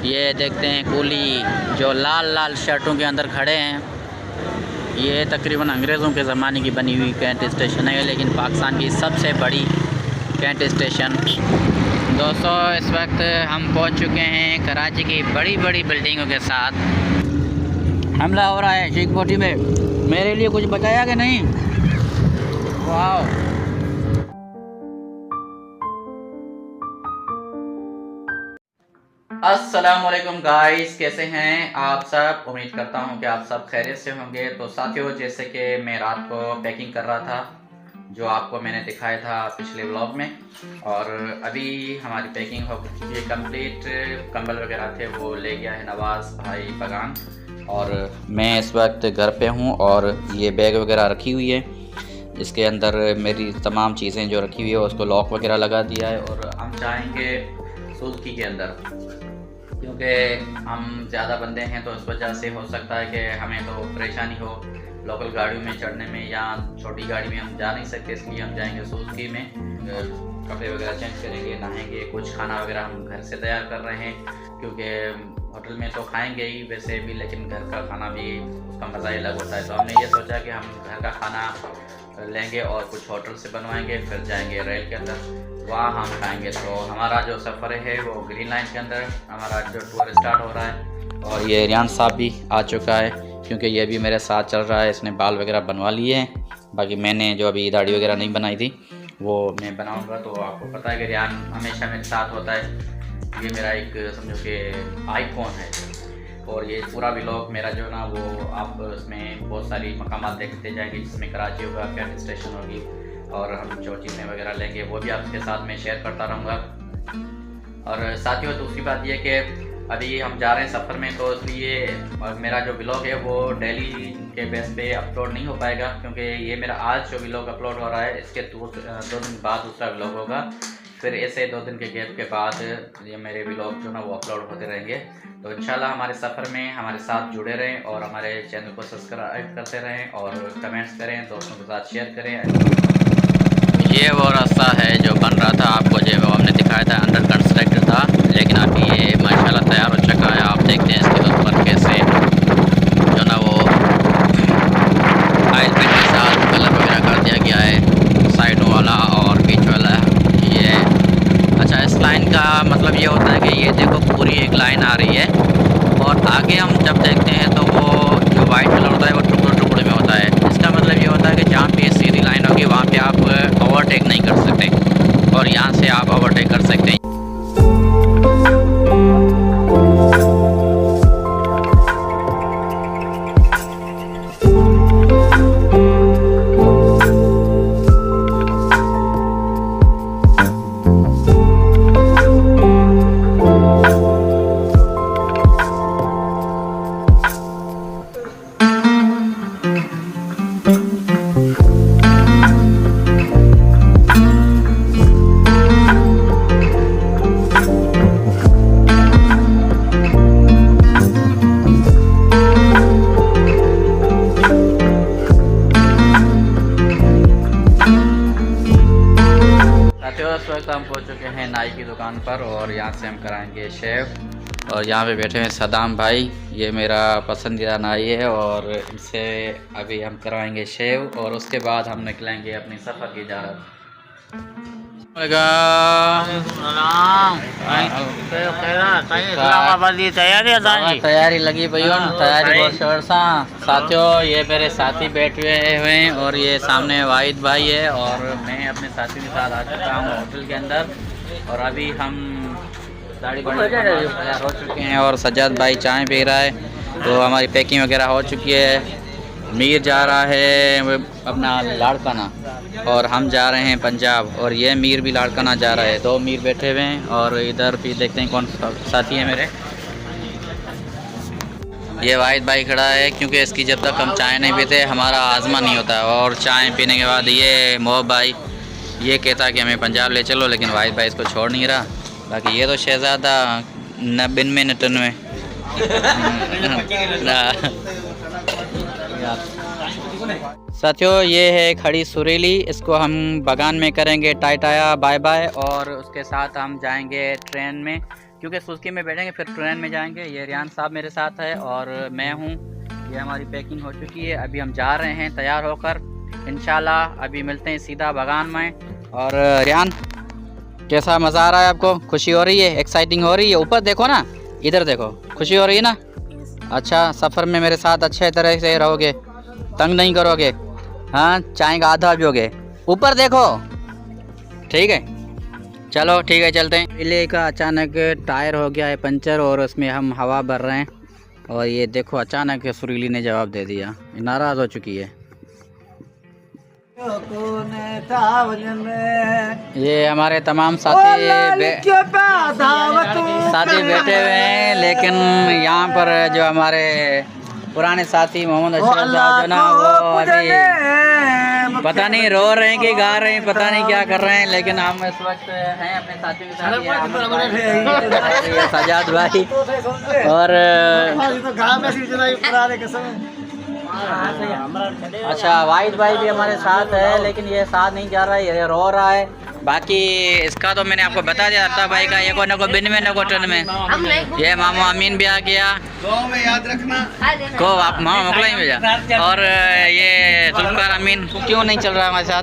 ये देखते हैं कूली जो लाल लाल शर्टों के अंदर खड़े हैं। ये तकरीबन अंग्रेज़ों के ज़माने की बनी हुई कैंट स्टेशन है, लेकिन पाकिस्तान की सबसे बड़ी कैंट स्टेशन। दोस्तों इस वक्त हम पहुंच चुके हैं कराची की बड़ी बड़ी बिल्डिंगों के साथ। हमला हो रहा है शेख कोठी में। मेरे लिए कुछ बचाया कि नहीं? वाह। अस्सलामुअलैकुम गाइस, कैसे हैं आप सब? उम्मीद करता हूं कि आप सब खैरियत से होंगे। तो साथियों, जैसे कि मैं रात को पैकिंग कर रहा था, जो आपको मैंने दिखाया था पिछले व्लॉग में, और अभी हमारी पैकिंग हो चुकी है कंप्लीट। कंबल वगैरह थे वो ले गया है नवाज़ भाई बगान, और मैं इस वक्त घर पे हूं और ये बैग वगैरह रखी हुई है। इसके अंदर मेरी तमाम चीज़ें जो रखी हुई है उसको लॉक वगैरह लगा दिया है, और हम जाएंगे सूज़की के अंदर, क्योंकि हम ज़्यादा बंदे हैं तो इस वजह से हो सकता है कि हमें तो परेशानी हो लोकल गाड़ियों में चढ़ने में, या छोटी गाड़ी में हम जा नहीं सकते, इसलिए हम जाएंगे सूज़की में। कपड़े वगैरह चेंज करेंगे, नहाएंगे, कुछ खाना वगैरह हम घर से तैयार कर रहे हैं, क्योंकि होटल में तो खाएंगे ही वैसे भी, लेकिन घर का खाना भी उसका मज़ा ही अलग होता है। तो हमने ये सोचा कि हम घर का खाना लेंगे और कुछ होटल से बनवाएंगे, फिर जाएंगे रेल के अंदर, वहाँ हम खाएंगे। तो हमारा जो सफ़र है वो ग्रीन लाइन के अंदर हमारा जो टूर स्टार्ट हो रहा है। और ये रियान साहब भी आ चुका है, क्योंकि ये भी मेरे साथ चल रहा है। इसने बाल वगैरह बनवा लिए हैं, बाकी मैंने जो अभी दाढ़ी वगैरह नहीं बनाई थी वो मैं बनाऊंगा। तो आपको पता है कि रियान हमेशा मेरे साथ होता है। ये मेरा एक समझो कि आईकॉन है, और ये पूरा व्लॉग मेरा जो ना वो आप उसमें बहुत सारी मकामात देखते जाएंगे, जिसमें कराची होगा, कैंट स्टेशन होगी, और हम जो चीज़ें वगैरह लेंगे वो भी आपके साथ में शेयर करता रहूँगा। और साथियों, दूसरी बात ये कि अभी हम जा रहे हैं सफ़र में, तो इसलिए मेरा जो व्लॉग है वो डेली के बेस पे अपलोड नहीं हो पाएगा, क्योंकि ये मेरा आज जो व्लॉग अपलोड हो रहा है इसके 2 दिन बाद दूसरा व्लॉग होगा। फिर ऐसे 2 दिन के गैप के बाद ये मेरे व्लॉग जो ना वो अपलोड होते रहेंगे। तो इंशाल्लाह हमारे सफ़र में हमारे साथ जुड़े रहें, और हमारे चैनल को सब्सक्राइब करते रहें, और कमेंट्स करें, दोस्तों के साथ शेयर करें। ये वो रास्ता है जो बन रहा था, आपको जो हमने दिखाया था अंडर कंस्ट्रक्ट था, लेकिन अभी ये माशाल्लाह तैयार हो चुका है। आप देखते हैं इसके ऊपर कैसे जो ना वो आइस पेंट के साथ कलर वगैरह कर दिया गया है, साइडों वाला और बीच वाला। ये अच्छा, इस लाइन का मतलब ये होता है कि ये देखो पूरी एक लाइन आ रही है, और आगे हम जब देखते हैं तो वो जो वाइट कलर होता है वो टुकड़े टुकड़े में होता है। इसका मतलब ये होता है कि जहाँ पे सीधी लाइन होगी वहाँ पे आप ओवरटेक नहीं कर सकते, और यहाँ से आप ओवरटेक कर सकते हैं। इस वक्त हम पहुँच चुके हैं नाई की दुकान पर, और यहाँ से हम कराएंगे शेव। और यहाँ पे बैठे हैं सदाम भाई, ये मेरा पसंदीदा नाई है, और इनसे अभी हम करवाएंगे शेव, और उसके बाद हम निकलेंगे अपनी सफ़र की इजाज़त। तैयारी लगी भाई, तैयारी बहुत शोर सा। साथियों, ये मेरे साथी बैठे हुए हैं, और ये सामने वाहिद भाई है, और मैं अपने साथी के साथ आ चुका हूँ होटल के अंदर। और अभी हम दाढ़ी तैयार हो चुके हैं, और सज्जाद भाई चाय पी रहा है। तो हमारी पैकिंग वगैरह हो चुकी है। मीर जा रहा है अपना लाड़काना, और हम जा रहे हैं पंजाब, और ये मीर भी लाड़काना जा रहा है। 2 मीर बैठे हुए हैं, और इधर भी देखते हैं कौन साथी है मेरे। ये वाहिद भाई खड़ा है, क्योंकि इसकी जब तक हम चाय नहीं पीते हमारा आज़मा नहीं होता, और चाय पीने के बाद ये मोहब भाई ये कहता है कि हमें पंजाब ले चलो, लेकिन वाहिद भाई इसको छोड़ नहीं रहा। बाकी ये तो शहज़ादा 99 साथियों, ये है खड़ी सुरीली, इसको हम बगान में करेंगे टाई टाया बाय बाय, और उसके साथ हम जाएंगे ट्रेन में, क्योंकि सुस्की में बैठेंगे फिर ट्रेन में जाएंगे। ये रियान साहब मेरे साथ है और मैं हूँ। ये हमारी पैकिंग हो चुकी है, अभी हम जा रहे हैं तैयार होकर इंशाल्लाह। अभी मिलते हैं सीधा बगान में। और रियान कैसा मज़ा आ रहा है आपको? खुशी हो रही है, एक्साइटिंग हो रही है? ऊपर देखो ना, इधर देखो, खुशी हो रही है ना? अच्छा, सफ़र में मेरे साथ अच्छे तरह से रहोगे, तंग नहीं करोगे? हाँ, चाय का आधा पियोगे? ऊपर देखो, ठीक है? चलो ठीक है, चलते हैं। पहले का अचानक टायर हो गया है पंचर और उसमें हम हवा भर रहे हैं और ये देखो अचानक सुरीली ने जवाब दे दिया, नाराज़ हो चुकी है। ये हमारे तमाम साथी बैठे हुए हैं, लेकिन यहाँ पर जो हमारे पुराने साथी मोहम्मद अशरफ साहब जो ना वो अभी पता नहीं रो रहे हैं कि गा रहे हैं, पता नहीं क्या कर रहे हैं, लेकिन हम इस वक्त हैं अपने साथियों के साथ। ये सजाद भाई और अच्छा वाहिद भाई भी हमारे साथ है, लेकिन ये साथ नहीं जा रहा है, ये रो रहा है। बाकी इसका तो मैंने आपको बता दिया था भाई का, ये को न को बिन में न को टन में। ये मामा अमीन भी आ गया, याद रखना को आप मामा मोकला ही भेजा। और ये जुल्फकार अमीन क्यों नहीं चल रहा है हमारे साथ?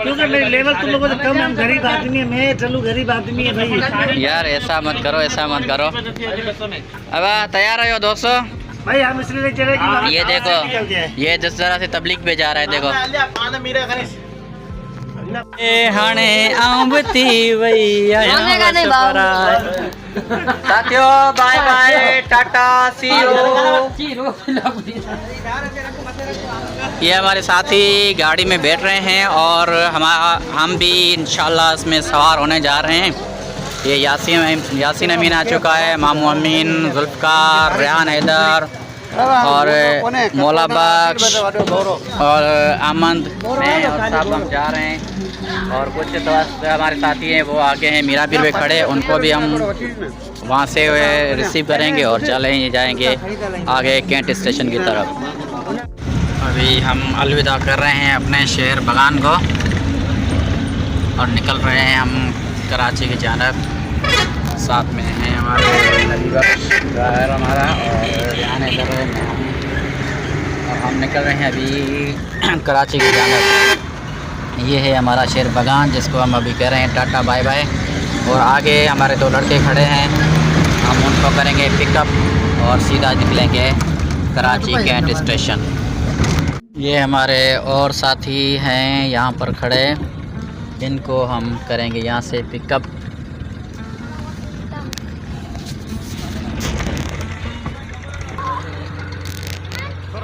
क्योंकि मेरी लेवल तुम लोगों से कम है, हम गरीब आदमी है, मैं चलूँ गरीब आदमी है भाई। यार ऐसा मत करो, ऐसा मत करो। अब तैयार हो दोस्तों? भाई हम इसलिए चले कि ये देखो, ये जिस तरह से तबलीग पे जा रहा है, देखो हाणे आंबती भैया। साथियों बाय बाय, टाटा, सी यू। ये हमारे साथी गाड़ी में बैठ रहे हैं और हम भी इंशाल्लाह इसमें सवार होने जा रहे हैं। ये यासीन अमीन आ चुका है, मामू अमीन, जुल्फकार, रियान हैदर और मौला बख्श और आमंद में और सब हम जा रहे हैं। और कुछ दोस्त हमारे साथी हैं वो आगे हैं मीरापीर पे खड़े, उनको भी हम वहाँ से रिसीव करेंगे और चलेंगे जाएंगे आगे कैंट स्टेशन की तरफ। अभी हम अलविदा कर रहे हैं अपने शहर बगान को और निकल रहे हैं हम कराची की जानब। साथ में हैं हमारे नबी बख्श ड्राइवर हमारा और रियान हैदर है, और हम निकल रहे हैं अभी कराची की जानब। ये है हमारा शहर बगान जिसको हम अभी कह रहे हैं टाटा बाय बाय। और आगे हमारे दो लड़के खड़े हैं, हम उनको करेंगे पिकअप और सीधा निकलेंगे कराची कैंट स्टेशन। ये हमारे और साथी हैं यहाँ पर खड़े, जिनको हम करेंगे यहाँ से पिकअप।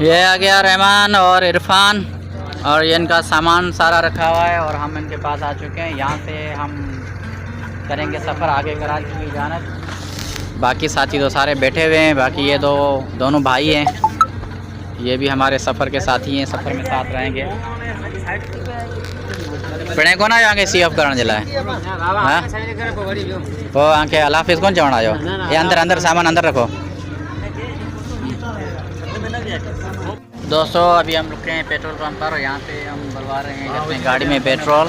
ये आ गया रहमान और इरफान और ये इनका सामान सारा रखा हुआ है और हम इनके पास आ चुके हैं। यहाँ से हम करेंगे सफ़र आगे कराची की जानब। बाकी साथी तो सारे बैठे हुए हैं, बाकी ये दोनों भाई हैं, ये भी हमारे सफ़र के साथी हैं, सफ़र में साथ रहेंगे। पिणे को ना आगे सी ऑफ करण जिला है वो आके अलाफिज कौन चवण आयो? ये अंदर अंदर सामान अंदर रखो। दोस्तों अभी हम रुके हैं पेट्रोल पंप पर, यहाँ पे हम भरवा रहे हैं अपनी गाड़ी में पेट्रोल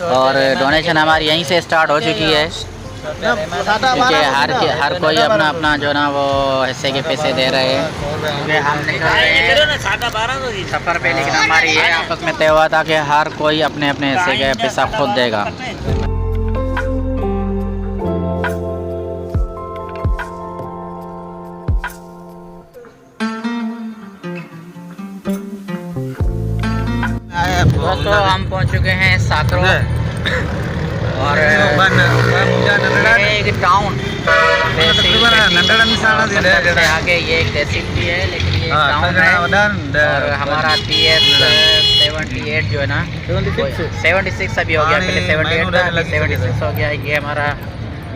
और डोनेशन हमारी यहीं से स्टार्ट हो चुकी है, क्योंकि हर कोई अपना अपना जो ना वो हिस्से के पैसे दे रहे हैं। क्योंकि हम निकल रहे हैं सफ़र पे, लेकिन हमारी ये आपस में तय हुआ था कि हर कोई अपने अपने हिस्से का पैसा खुद देगा। दोस्तों हम पहुंच चुके हैं साकरो और एक टाउन से आगे ये एक तहसील भी है, लेकिन ये टाउन है। और हमारा PS 78 जो है ना 76 अभी हो गया, पहले 78 था, अभी 76 हो गया। ये हमारा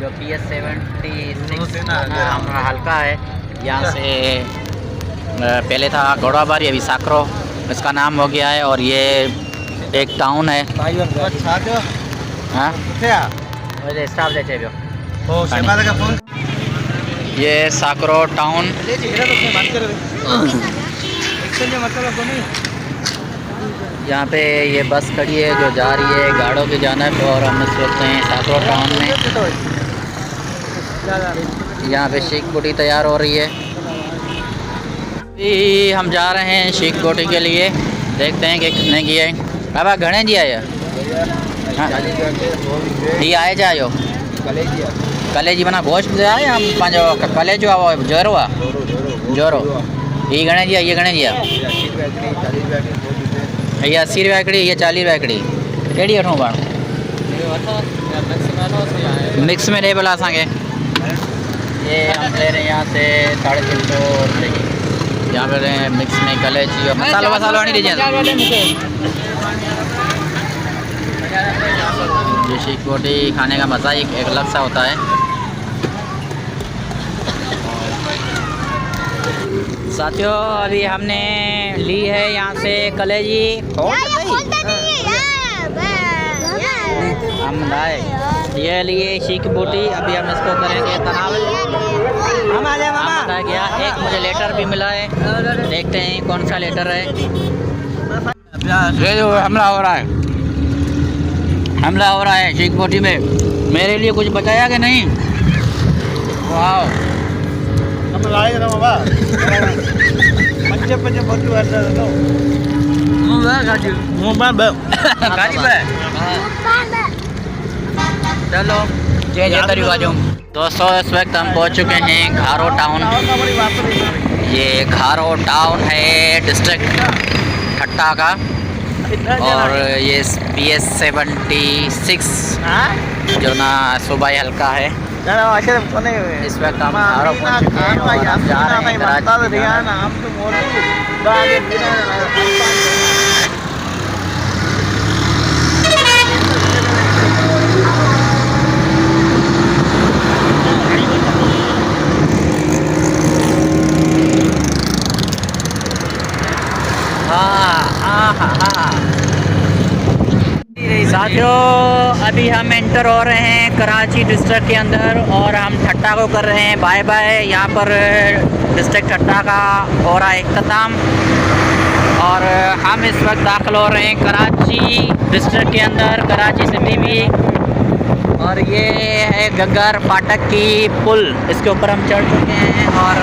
जो PS 76 हमारा हल्का है, यहाँ से पहले था घोड़ाबारी, अभी साकरो इसका नाम हो गया है। और ये एक टाउन है। हाँ स्टाफ देखे ये साकरो टाउन। यहाँ पे ये बस खड़ी है जो जा रही है गाड़ों की जानब और हम इस वक्त हैं साकरो टाउन में। यहाँ पे शीख बोटी तैयार हो रही है। अभी हम जा रहे हैं शीख बोटी के लिए, देखते हैं कि कितने की है। बाबा घणे जी आया ये आए जायो कलेजी बना गोश्त आए हम पंहिंजो कलेजो आवो जोरो आहे जोरो ये घणे जी आहे ये घणे जी आहे ये 80 रुपया हिकिड़ी ये 40 रुपया हिकिड़ी कहिड़ी वठूं पाण मिक्स में ॾे भला असांखे। ये हम ले रहे हैं यहाँ से 350 रुपये की। यहाँ पे मिक्स में कलेजी और मसालो वसालो नहीं दीजिए। ये शीख बोटी खाने का मज़ा ही एक अलग सा होता है। साथियों अभी हमने ली है यहाँ से कलेजी हम लाए ये लिए शीख बोटी। अभी हम इसको करेंगे तनावल। गया एक मुझे लेटर भी मिला है, देखते हैं कौन सा लेटर है। ये जो हमला हो रहा है शीख बोटी में, मेरे लिए कुछ बचाया कि नहीं? वाह हम लाए ना बाबा पंजे बोटी वाला दो गाड़ी पे चलो जय जय करी बाजू। दोस्तों इस वक्त हम पहुंच चुके हैं घारो टाउन। ये घारो टाउन है डिस्ट्रिक्ट ठट्टा का और ये PS 76 जो ना सूबाई हल्का है। इस वक्त हम घारो पहुंच चुके हैं और हम जा रहे हैं कराची। साथियों अभी हम एंटर हो रहे हैं कराची डिस्ट्रिक्ट के अंदर और हम ठट्टा को कर रहे हैं बाय बाय। यहाँ पर डिस्ट्रिक्ट ठट्टा का हो रहा है इख्तिताम और हम इस वक्त दाखिल हो रहे हैं कराची डिस्ट्रिक्ट के अंदर, कराची सिटी में। और ये है गग्गर फाटक की पुल, इसके ऊपर हम चढ़ चुके हैं और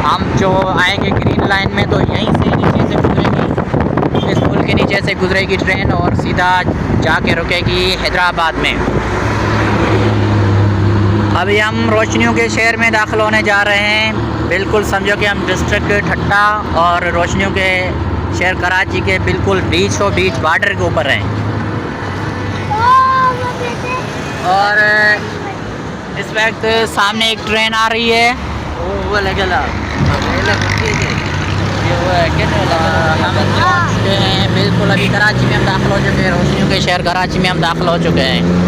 हम जो आएंगे ग्रीन लाइन में तो यहीं से नीचे से गुजरेगी, इस पुल के नीचे से गुजरेगी ट्रेन और सीधा जाके रुकेगी हैदराबाद में। अभी हम रोशनियों के शहर में दाखिल होने जा रहे हैं। बिल्कुल समझो कि हम डिस्ट्रिक्ट ठट्टा और रोशनियों के शहर कराची के बिल्कुल बीचों बीच बॉर्डर के ऊपर हैं। और इस वक्त सामने एक ट्रेन आ रही है, वो लगेगा हम बिल्कुल अभी कराची में हम दाखिल हो चुके हैं, रोशनियों के शहर कराची में हम दाखिल हो चुके हैं।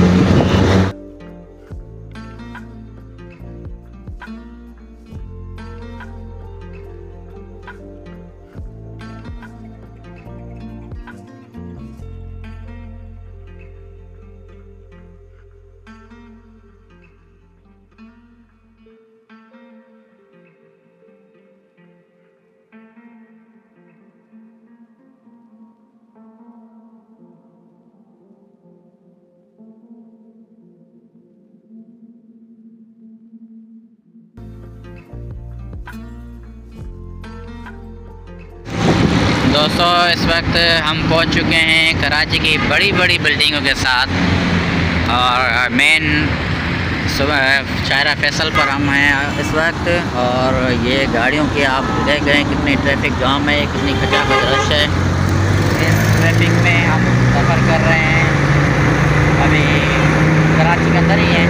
दोस्तों इस वक्त हम पहुंच चुके हैं कराची की बड़ी बड़ी बिल्डिंगों के साथ और मेन शायरा फैसल पर हम हैं इस वक्त। और ये गाड़ियों की आप देख गए कितनी ट्रैफिक जाम है, कितनी खचाखच रश है। इस ट्रैफिक में हम सफ़र कर रहे हैं, अभी कराची के अंदर ही हैं,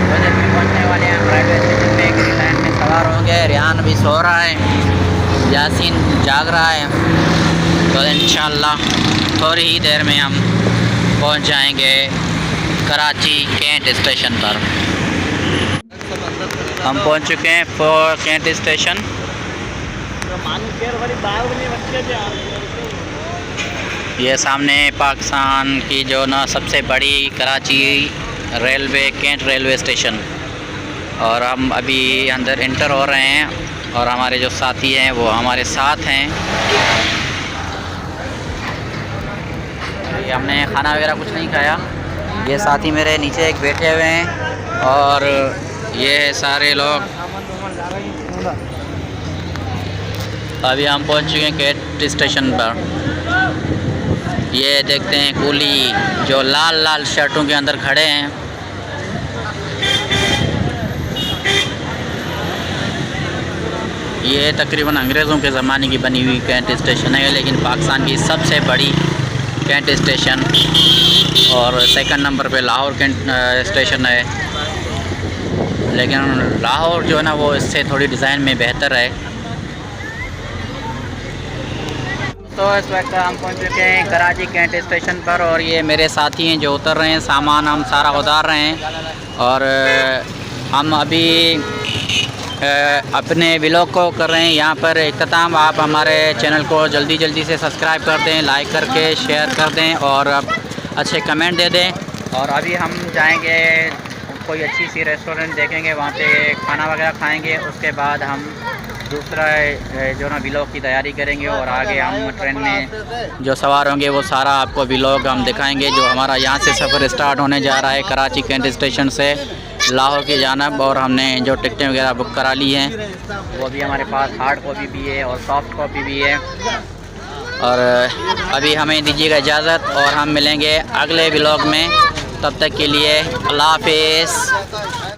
बजट में पहुँचने वाले हैं। हम रेलवे स्टेशन में ग्रीन लाइन में सवार होंगे। रियान भी सो रहा है, यासीन जाग रहा है, तो इंशाअल्लाह थोड़ी ही देर में हम पहुंच जाएंगे कराची कैंट स्टेशन पर। हम पहुंच चुके हैं कैंट स्टेशन। ये सामने पाकिस्तान की जो ना सबसे बड़ी Karachi railway cantt railway station, और हम अभी अंदर इंटर हो रहे हैं और हमारे जो साथी हैं वो हमारे साथ हैं। हमने खाना वगैरह कुछ नहीं खाया, ये साथी मेरे नीचे एक बैठे हुए हैं और ये है सारे लोग। अभी हम पहुंच चुके हैं कैंट स्टेशन पर। ये देखते हैं कूली जो लाल लाल शर्टों के अंदर खड़े हैं। ये तकरीबन अंग्रेज़ों के ज़माने की बनी हुई कैंट स्टेशन है, लेकिन पाकिस्तान की सबसे बड़ी कैंट स्टेशन, और सेकंड नंबर पे लाहौर कैंट स्टेशन है। लेकिन लाहौर जो है ना वो इससे थोड़ी डिज़ाइन में बेहतर है। तो इस वक्त हम पहुंच चुके हैं कराची कैंट स्टेशन पर, और ये मेरे साथी हैं जो उतर रहे हैं, सामान हम सारा उतार रहे हैं। और हम अभी अपने व्लॉग को कर रहे हैं यहाँ पर इख्तिताम। आप हमारे चैनल को जल्दी जल्दी से सब्सक्राइब कर दें, लाइक करके शेयर कर दें और अच्छे कमेंट दे दें। और अभी हम जाएंगे कोई अच्छी सी रेस्टोरेंट देखेंगे, वहाँ पे खाना वगैरह खाएंगे। उसके बाद हम दूसरा जो ना व्लॉग की तैयारी करेंगे, और आगे हम ट्रेन में जो सवार होंगे वो सारा आपको व्लॉग हम दिखाएंगे। जो हमारा यहाँ से सफ़र स्टार्ट होने जा रहा है कराची कैंट स्टेशन से लाहौर की जानब, और हमने जो टिकटें वगैरह बुक करा ली हैं, वो भी हमारे पास हार्ड कॉपी भी है और सॉफ्ट कॉपी भी है। और अभी हमें दीजिएगा इजाज़त, और हम मिलेंगे अगले व्लॉग में। तब तक के लिए अल्लाह हाफ़िज़।